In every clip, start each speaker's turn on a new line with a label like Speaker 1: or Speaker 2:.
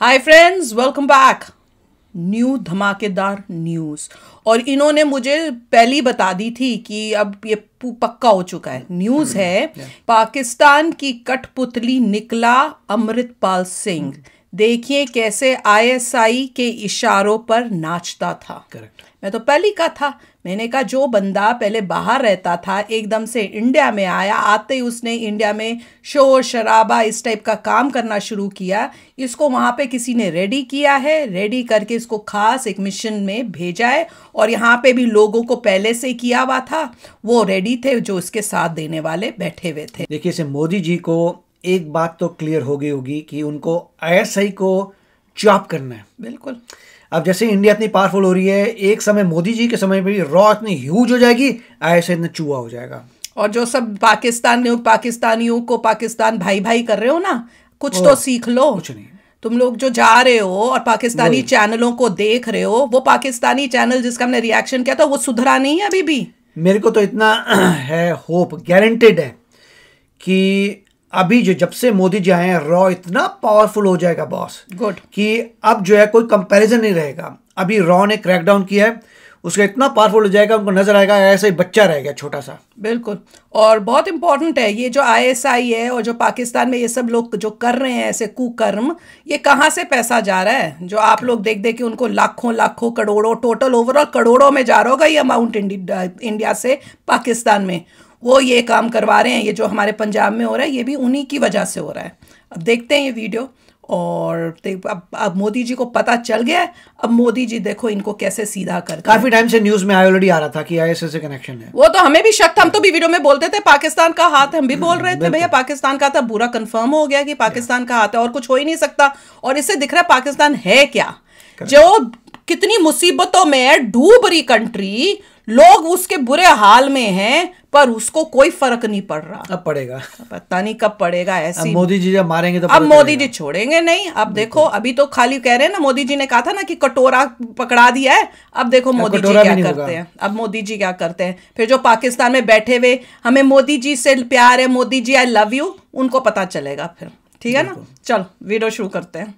Speaker 1: Hi friends, welcome back. New धमाकेदार news. और इन्होंने मुझे पहली बता दी थी कि अब ये पक्का हो चुका है। न्यूज है पाकिस्तान की कठपुतली निकला अमृतपाल सिंह। देखिए कैसे आईएसआई के इशारों पर नाचता था।
Speaker 2: करेक्ट।
Speaker 1: मैं तो पहले का था, मैंने कहा जो बंदा पहले बाहर रहता था एकदम से इंडिया में आया, आते ही उसने इंडिया में शोर शराबा इस टाइप का काम करना शुरू किया। इसको वहाँ पे किसी ने रेडी किया है, रेडी करके इसको खास एक मिशन में भेजा है। और यहाँ पे भी लोगों को पहले से किया हुआ था, वो रेडी थे जो इसके साथ देने वाले बैठे हुए थे।
Speaker 2: देखिए इसे मोदी जी को एक बात तो क्लियर हो गई होगी कि उनको आईएसआई को चॉप करना है।
Speaker 1: बिल्कुल।
Speaker 2: अब जैसे इंडिया इतनी पावरफुल हो रही है, एक समय मोदी जी के समय भी रॉ इतनी ह्यूज हो जाएगी, आईएसआई इतना चूहा हो जाएगा।
Speaker 1: और जो सब पाकिस्तानियों को पाकिस्तान भाई भाई कर रहे हो ना, कुछ तो सीख लो।
Speaker 2: कुछ नहीं।
Speaker 1: तुम लोग जो जा रहे हो और पाकिस्तानी चैनलों को देख रहे हो, वो पाकिस्तानी चैनल जिसका हमने रिएक्शन किया था वो सुधरा नहीं है अभी भी।
Speaker 2: मेरे को तो इतना है, होप गारंटेड है कि अभी जब से मोदी जी आए हैं, रॉ इतना पावरफुल हो जाएगा बॉस,
Speaker 1: गुड,
Speaker 2: कि अब जो है कोई कंपैरिजन नहीं रहेगा। अभी रॉ ने क्रैकडाउन किया है, उसका इतना पावरफुल हो जाएगा, उनको नजर आएगा ऐसा ही बच्चा रह गया छोटा सा।
Speaker 1: बिल्कुल। और बहुत इंपॉर्टेंट है ये जो आईएसआई है और जो पाकिस्तान में ये सब लोग जो कर रहे हैं ऐसे कुकर्म, ये कहाँ से पैसा जा रहा है? जो आप लोग देख देख के उनको लाखों लाखों करोड़ों, टोटल ओवरऑल करोड़ों में जा रहा होगा ये अमाउंट इंडिया से पाकिस्तान में, वो ये काम करवा रहे हैं। ये जो हमारे पंजाब में हो रहा है ये भी उन्हीं की वजह से हो रहा है। अब देखते हैं ये वीडियो। और अब मोदी जी को पता चल गया है। अब मोदी जी देखो इनको कैसे सीधा कर।
Speaker 2: काफी टाइम से न्यूज में ऑलरेडी आ रहा था कि आईएसआई से कनेक्शन है।
Speaker 1: वो तो हमें भी शक था, हम तो भी वीडियो में बोलते थे पाकिस्तान का हाथ है, हम भी बोल रहे थे भैया पाकिस्तान का था। बुरा कंफर्म हो गया कि पाकिस्तान का हाथ है और कुछ हो ही नहीं सकता। और इससे दिख रहा है पाकिस्तान है क्या, जो कितनी मुसीबतों में है, डूब रही कंट्री, लोग उसके बुरे हाल में हैं, पर उसको कोई फर्क नहीं पड़ रहा।
Speaker 2: अब पड़ेगा,
Speaker 1: पता नहीं कब पड़ेगा। ऐसी
Speaker 2: मोदी जी जब मारेंगे तो
Speaker 1: अब मोदी जी छोड़ेंगे नहीं। अब देखो अभी तो खाली कह रहे हैं ना, मोदी जी ने कहा था ना कि कटोरा पकड़ा दिया है। अब देखो मोदी जी क्या करते हैं। अब मोदी जी क्या करते हैं फिर जो पाकिस्तान में बैठे हुए हमें मोदी जी से प्यार है, Modi ji I love you, उनको पता चलेगा फिर। ठीक है ना, चलो वीडियो शुरू करते हैं।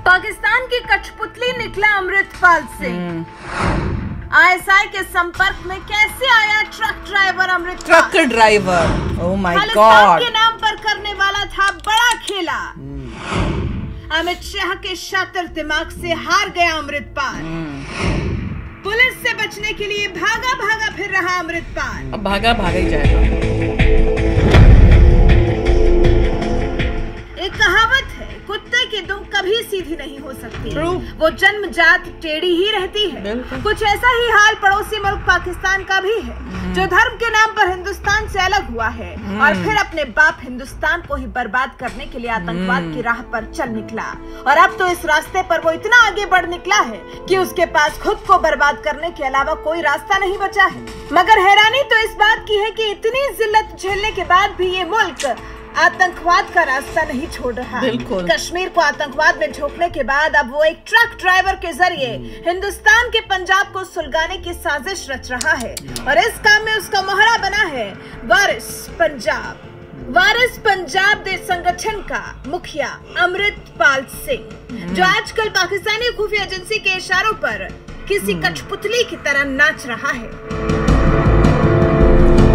Speaker 3: पाकिस्तान की कठपुतली निकला अमृतपाल सिंह। आईएसआई के संपर्क में कैसे आया truck driver Amritpal?
Speaker 1: Truck driver, oh my God,
Speaker 3: Khalistan के नाम पर करने वाला था बड़ा खेला। अमित शाह के शातिर दिमाग से हार गया अमृतपाल। पुलिस से बचने के लिए भागा भागा फिर रहा अमृतपाल।
Speaker 1: अब भागा भागा ही जाएगा।
Speaker 3: एक कहावत है, कुत्ते की दुम कभी सीधी नहीं हो सकती।
Speaker 1: True.
Speaker 3: वो जन्मजात टेढ़ी ही रहती है। कुछ ऐसा ही हाल पड़ोसी मुल्क पाकिस्तान का भी है, जो धर्म के नाम पर हिंदुस्तान से अलग हुआ है और फिर अपने बाप हिंदुस्तान को ही बर्बाद करने के लिए आतंकवाद की राह पर चल निकला। और अब तो इस रास्ते पर वो इतना आगे बढ़ निकला है कि उसके पास खुद को बर्बाद करने के अलावा कोई रास्ता नहीं बचा है। मगर हैरानी तो इस बात की है कि इतनी जिल्लत झेलने के बाद भी ये मुल्क आतंकवाद का रास्ता नहीं छोड़ रहा। कश्मीर को आतंकवाद में झोंकने के बाद अब वो एक ट्रक ड्राइवर के जरिए हिंदुस्तान के पंजाब को सुलगाने की साजिश रच रहा है। और इस काम में उसका मोहरा बना है वारिस पंजाब। वारिस पंजाब देश संगठन का मुखिया अमृतपाल सिंह, जो आजकल पाकिस्तानी खुफिया एजेंसी के इशारों पर किसी कठपुतली की तरह नाच रहा है।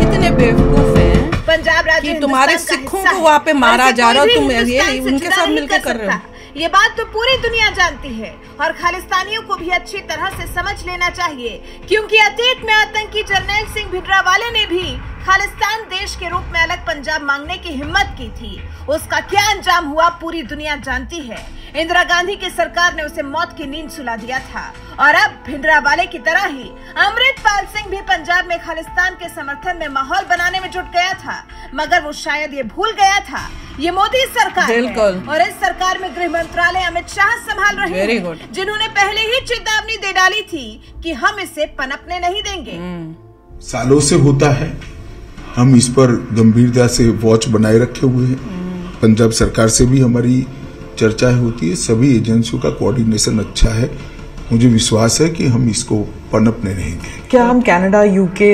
Speaker 1: इतने बेवकूफ हैं
Speaker 3: पंजाब राज्य
Speaker 1: कि तुम्हारे सिखों को वहाँ पे मारा जा रहा है, तुम ये उनके साथ मिलकर कर रहे हो।
Speaker 3: ये बात तो पूरी दुनिया जानती है और खालिस्तानियों को भी अच्छी तरह से समझ लेना चाहिए, क्योंकि अतीत में आतंकी जरनैल सिंह भिंडरावाले ने भी खालिस्तान देश के रूप में अलग पंजाब मांगने की हिम्मत की थी। उसका क्या अंजाम हुआ पूरी दुनिया जानती है। इंदिरा गांधी की सरकार ने उसे मौत की नींद सुला दिया था। और अब भिंडरावाले की तरह ही अमृतपाल सिंह भी पंजाब में खालिस्तान के समर्थन में माहौल बनाने में जुट गया था। मगर वो शायद ये भूल गया था ये मोदी सरकार है और इस सरकार में गृह मंत्रालय अमित शाह संभाल रहे हैं, जिन्होंने पहले ही चेतावनी दे डाली थी कि हम इसे पनपने नहीं देंगे।
Speaker 4: सालों से होता है, हम इस पर गंभीरता से वॉच बनाए रखे हुए हैं। पंजाब सरकार से भी हमारी चर्चाएं होती है, सभी एजेंसियों का कोऑर्डिनेशन अच्छा है। मुझे विश्वास है कि हम इसको पनपने नहीं देंगे।
Speaker 5: क्या हम कनाडा, यूके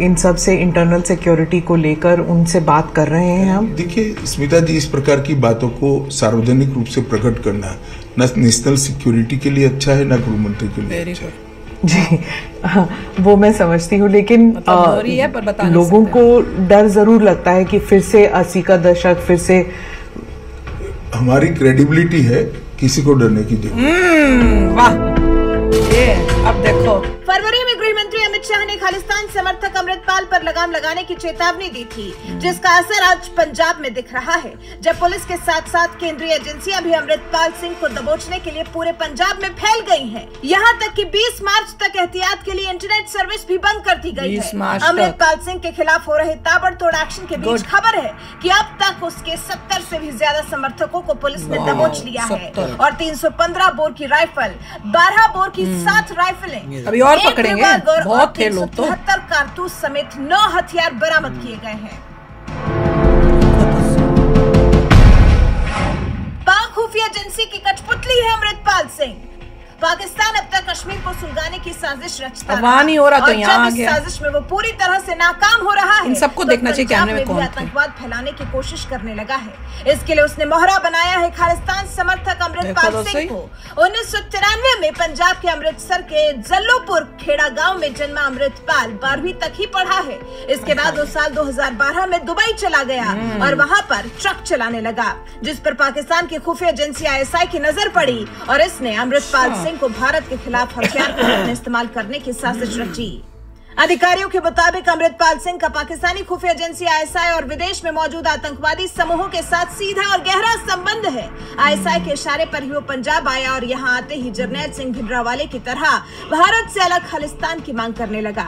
Speaker 5: इन सब से इंटरनल सिक्योरिटी को लेकर उनसे बात कर रहे हैं हम?
Speaker 4: देखिए स्मिता जी, इस प्रकार की बातों को सार्वजनिक रूप से प्रकट करना न नेशनल सिक्योरिटी के लिए अच्छा है, न गृह मंत्री के लिए अच्छा है।
Speaker 5: जी वो मैं समझती हूँ, लेकिन लोगों को डर जरूर लगता है कि फिर से 80 का दशक फिर से।
Speaker 4: हमारी क्रेडिबिलिटी है, किसी को डरने की जरूरत।
Speaker 1: वाह, ये अब देखो।
Speaker 3: फरवरी में गृह मंत्री अमित शाह ने खालिस्तान समर्थक अमृतपाल पर लगाम लगाने की चेतावनी दी थी, जिसका असर आज पंजाब में दिख रहा है, जब पुलिस के साथ साथ केंद्रीय एजेंसियां भी अमृतपाल सिंह को दबोचने के लिए पूरे पंजाब में फैल गई हैं। यहाँ तक कि 20 मार्च तक एहतियात के लिए इंटरनेट सर्विस भी बंद कर दी गई है। अमृतपाल सिंह के खिलाफ हो रहे ताबड़तोड़ एक्शन के बीच खबर है कि अब तक उसके 70 से भी ज्यादा समर्थकों को पुलिस ने दबोच लिया है और 315 बोर की राइफल, 12 बोर की 7 राइफलें,
Speaker 1: अभी और पकड़ेंगे, बहुत थे लोग तो।
Speaker 3: 73 कारतूस समेत 9 हथियार बरामद किए गए हैं। पाक खुफिया एजेंसी की कठपुतली है अमृतपाल सिंह। पाकिस्तान अब तक कश्मीर को सुलगाने की साजिश रचता
Speaker 1: रहा, नहीं हो रहा तो यहाँ आ
Speaker 3: गया। साजिश में वो पूरी तरह से नाकाम हो रहा है।
Speaker 1: इन सबको तो देखना चाहिए कैमरे में कौन
Speaker 3: आतंकवाद फैलाने की कोशिश करने लगा है। इसके लिए उसने मोहरा बनाया है खालिस्तान समर्थक अमृतपाल सिंह को। 1993 में पंजाब के अमृतसर के जल्लोपुर खेड़ा गांव में जन्मा अमृतपाल 12वीं तक ही पढ़ा है। इसके बाद वो साल 2012 में दुबई चला गया और वहाँ पर ट्रक चलाने लगा, जिस पर पाकिस्तान की खुफिया एजेंसी ISI की नजर पड़ी और इसने अमृतपाल को भारत के खिलाफ हथियार को इस्तेमाल करने की साजिश रची। अधिकारियों के मुताबिक अमृतपाल सिंह का पाकिस्तानी खुफिया एजेंसी ISI और विदेश में मौजूद आतंकवादी समूहों के साथ सीधा और गहरा संबंध है। ISI के इशारे पर ही वो पंजाब आया और यहाँ आते ही जरनैल सिंह भिंडरावाले की तरह भारत से अलग खालिस्तान की मांग करने लगा।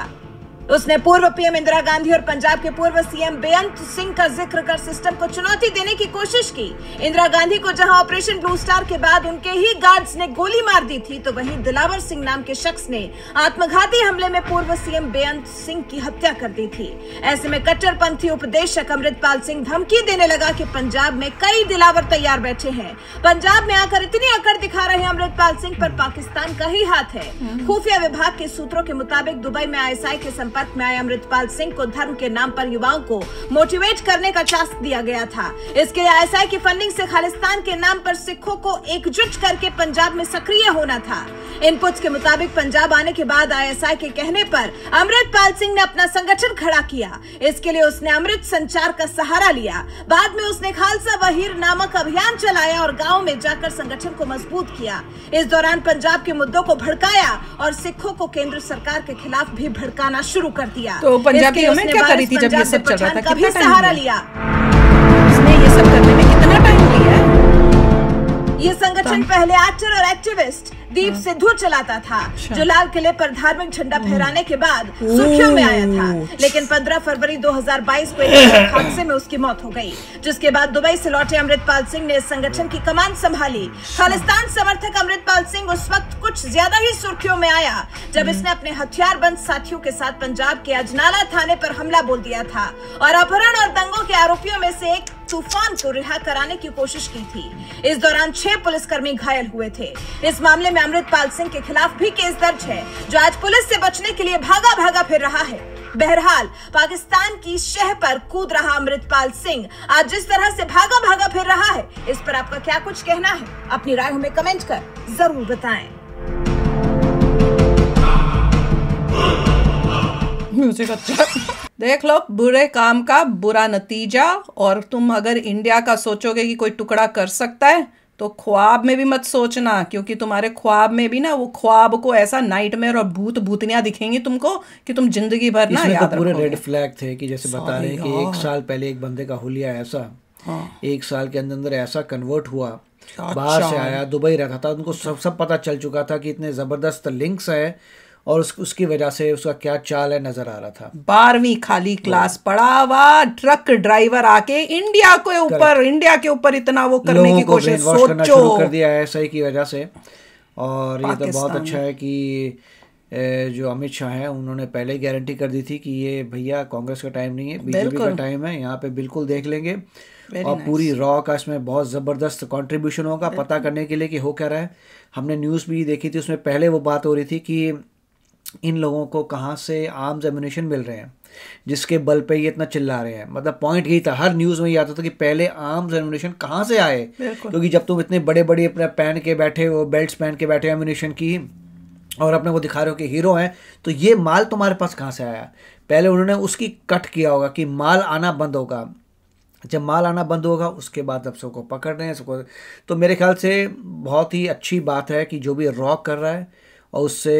Speaker 3: उसने पूर्व PM इंदिरा गांधी और पंजाब के पूर्व CM बेअंत सिंह का जिक्र कर सिस्टम को चुनौती देने की कोशिश की। इंदिरा गांधी को जहां ऑपरेशन ब्लू स्टार के बाद उनके ही गार्ड्स ने गोली मार दी थी, तो वहीं दिलावर सिंह नाम के शख्स ने आत्मघाती हमले में पूर्व CM बेअंत सिंह की हत्या कर दी थी। ऐसे में कट्टरपंथी उपदेशक अमृतपाल सिंह धमकी देने लगा कि पंजाब में कई दिलावर तैयार बैठे हैं। पंजाब में आकर इतनी अकड़ दिखा रहे अमृतपाल सिंह पर पाकिस्तान का ही हाथ है। खुफिया विभाग के सूत्रों के मुताबिक दुबई में ISI के संपर्क में आए अमृतपाल सिंह को धर्म के नाम पर युवाओं को मोटिवेट करने का टास्क दिया गया था। इसके लिए ISI की फंडिंग से खालिस्तान के नाम पर सिखों को एकजुट करके पंजाब में सक्रिय होना था। इनपुट्स के मुताबिक पंजाब आने के बाद ISI के कहने पर अमृतपाल सिंह ने अपना संगठन खड़ा किया। इसके लिए उसने अमृत संचार का सहारा लिया। बाद में उसने खालसा वहीर नामक अभियान चलाया और गाँव में जाकर संगठन को मजबूत किया। इस दौरान पंजाब के मुद्दों को भड़काया और सिखों को केंद्र सरकार के खिलाफ भी भड़काना शुरू कर दिया।
Speaker 1: तो पंजाबियों में क्या करी थी जब ये सब चल रहा था?
Speaker 3: कितना सहारा लिया?
Speaker 1: इसने ये सब करने में कितना टाइम लिया?
Speaker 3: ये संगठन पहले एक्टर और एक्टिविस्ट दीप सिद्धू चलाता था, जो लाल किले पर धार्मिक झंडा फहराने के बाद सुर्खियों में आया था। लेकिन 15 फरवरी 2022 को एक हादसे में उसकी मौत हो गई, जिसके बाद दुबई से लौटे अमृतपाल सिंह ने इस संगठन की कमान संभाली। खालिस्तान समर्थक अमृतपाल सिंह उस वक्त कुछ ज्यादा ही सुर्खियों में आया जब इसने अपने हथियारबंद साथियों के साथ पंजाब के अजनाला थाने पर हमला बोल दिया था और अपहरण और दंगों के आरोपियों में से एक तूफान को रिहा कराने की कोशिश की थी। इस दौरान 6 पुलिसकर्मी घायल हुए थे। इस मामले में अमृतपाल सिंह के खिलाफ भी केस दर्ज है, जो आज पुलिस से बचने के लिए भागा भागा फिर रहा है। बहरहाल पाकिस्तान की शह पर कूद रहा अमृतपाल सिंह आज जिस तरह से भागा भागा फिर रहा है, इस पर आपका क्या कुछ कहना है? अपनी राय हमें कमेंट कर जरूर बताएं।
Speaker 1: म्यूजिक अच्छा। देख लो, बुरे काम का बुरा नतीजा। और तुम अगर इंडिया का सोचोगे कि कोई टुकड़ा कर सकता है, तो ख्वाब में भी मत सोचना, क्योंकि तुम्हारे ख्वाब में भी ना वो ख्वाब को ऐसा नाइटमेयर और भूतनियां दिखेंगी तुमको कि तुम जिंदगी भर ना याद रखोगे।
Speaker 2: पूरे रेड फ्लैग थे कि जैसे बता रहे हैं कि 1 साल पहले एक बंदे का हुलिया ऐसा 1 साल के अंदर ऐसा कन्वर्ट हुआ, बाहर से आया, दुबई रहता था, उनको सब पता चल चुका था कि इतने जबरदस्त लिंक्स है और उसकी वजह से उसका क्या चाल है नजर आ रहा था।
Speaker 1: 12वीं खाली क्लास पढ़ा हुआ ट्रक ड्राइवर आके इंडिया के ऊपर इतना वो करने की कोशिश, सोचो,
Speaker 2: शुरू कर दिया है ऐसा की वजह से। और ये तो बहुत अच्छा है कि जो अमित शाह हैं उन्होंने पहले ही गारंटी कर दी थी कि ये भैया कांग्रेस का टाइम नहीं है, बीजेपी का टाइम है, यहाँ पे बिल्कुल देख लेंगे। और पूरी रॉ का इसमें बहुत ज़बरदस्त कंट्रीब्यूशन होगा पता करने के लिए कि हो क्या रहा है। हमने न्यूज़ भी देखी थी, उसमें पहले वो बात हो रही थी कि इन लोगों को कहाँ से आर्म्स एम्यूनिशन मिल रहे हैं जिसके बल पे ये इतना चिल्ला रहे हैं। मतलब पॉइंट यही था, हर न्यूज़ में ये आता था कि पहले आर्म्स एम्यूनिशन कहाँ से आए, क्योंकि जब तुम इतने बड़े बड़े अपने पहन के बैठे हो, बेल्ट्स पहन के बैठे हो एम्यूनिशन की, और अपने को दिखा रहे हो कि हीरो हैं, तो ये माल तुम्हारे पास कहाँ से आया। पहले उन्होंने उसकी कट किया होगा कि माल आना बंद होगा, जब माल आना बंद होगा उसके बाद अब सबको पकड़ रहे हैं सबको। तो मेरे ख्याल से बहुत ही अच्छी बात है कि जो भी रॉ कर रहा है, और उससे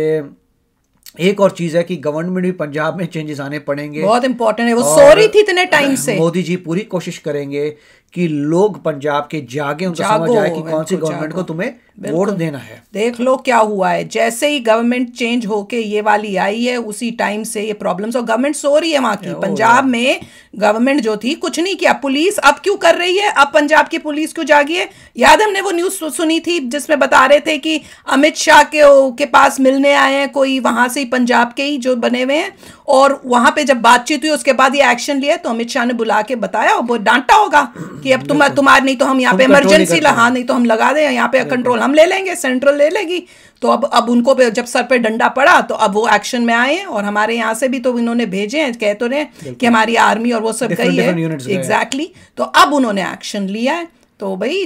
Speaker 2: एक और चीज़ है कि गवर्नमेंट भी पंजाब में चेंजेस आने पड़ेंगे,
Speaker 1: बहुत इंपॉर्टेंट है। वो सो रही थी इतने टाइम से,
Speaker 2: मोदी जी पूरी कोशिश करेंगे कि लोग पंजाब के जागे, उनको समझ आए कि कौन सी गवर्नमेंट को तुम्हें वोट देना है।
Speaker 1: देख लो क्या हुआ है, जैसे ही गवर्नमेंट चेंज होके ये वाली आई है उसी टाइम से ये प्रॉब्लम्स, और गवर्नमेंट सो रही है वहां की। पंजाब में गवर्नमेंट जो थी कुछ नहीं किया, पुलिस अब क्यों कर रही है, अब पंजाब की पुलिस क्यों जागी है। याद हमने वो न्यूज सुनी थी जिसमें बता रहे थे कि अमित शाह के पास मिलने आए हैं कोई वहां से ही, पंजाब के ही जो बने हुए हैं, और वहां पे जब बातचीत हुई उसके बाद ये एक्शन लिया। तो अमित शाह ने बुला के बताया, वो डांटा होगा कि अब तुम्हारे नहीं तो हम यहाँ पे इमरजेंसी नहीं तो हम लगा दें, यहाँ पे कंट्रोल हम ले लेंगे, सेंट्रल ले लेगी। तो अब उनको जब सर पे डंडा पड़ा तो अब वो एक्शन में आए हैं, और हमारे यहाँ से भी तो इन्होंने भेजे हैं, कह तो रहे कि हमारी आर्मी और वो सब गई है, एग्जैक्टली। तो अब उन्होंने एक्शन लिया है। तो भाई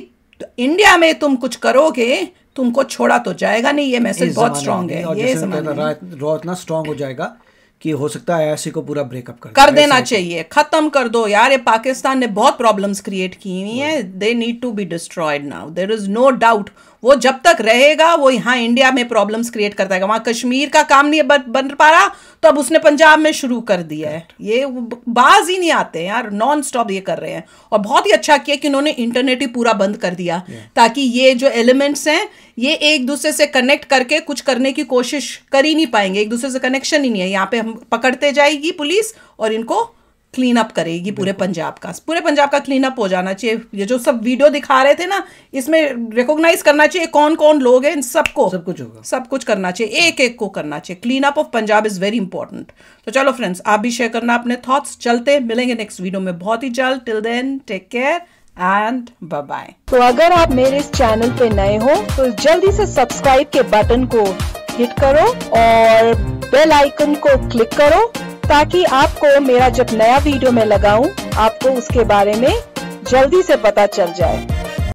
Speaker 1: इंडिया में तुम कुछ करोगे तुमको छोड़ा तो जाएगा नहीं, ये मैसेज बहुत स्ट्रांग है। ये
Speaker 2: रॉ इतना स्ट्रांग हो जाएगा कि हो सकता है ऐसे को पूरा ब्रेकअप
Speaker 1: कर देना चाहिए, खत्म कर दो यार। ये पाकिस्तान ने बहुत प्रॉब्लम्स क्रिएट की हुई हैं, they need to be destroyed now, there is no doubt. वो जब तक रहेगा वो यहाँ इंडिया में प्रॉब्लम्स क्रिएट करता है। वहां कश्मीर का काम नहीं बन पा रहा तो अब उसने पंजाब में शुरू कर दिया है। ये बाज ही नहीं आते यार, नॉन स्टॉप ये कर रहे हैं। और बहुत ही अच्छा किया कि उन्होंने इंटरनेट ही पूरा बंद कर दिया, ताकि ये जो एलिमेंट्स हैं ये एक दूसरे से कनेक्ट करके कुछ करने की कोशिश कर ही नहीं पाएंगे, एक दूसरे से कनेक्शन ही नहीं है। यहाँ पे हम पकड़ते जाएगी पुलिस और इनको क्लीन अप करेगी पूरे पंजाब का क्लीन अप हो जाना चाहिए। ये जो सब वीडियो दिखा रहे थे ना, इसमें रिकॉग्नाइज करना चाहिए कौन कौन लोग हैं, इन सबको सब कुछ करना चाहिए, एक एक को करना चाहिए। Clean up of Punjab is very important. तो चलो फ्रेंड्स, आप भी शेयर करना अपने थॉट्स। चलते मिलेंगे नेक्स्ट वीडियो में बहुत ही जल्द। Till then take care and bye bye.
Speaker 3: तो अगर आप मेरे इस चैनल पे नए हो तो जल्दी से सब्सक्राइब के बटन को हिट करो और बेल आइकन को क्लिक करो, ताकि आपको मेरा जब नया वीडियो मैं लगाऊं आपको उसके बारे में जल्दी से पता चल जाए।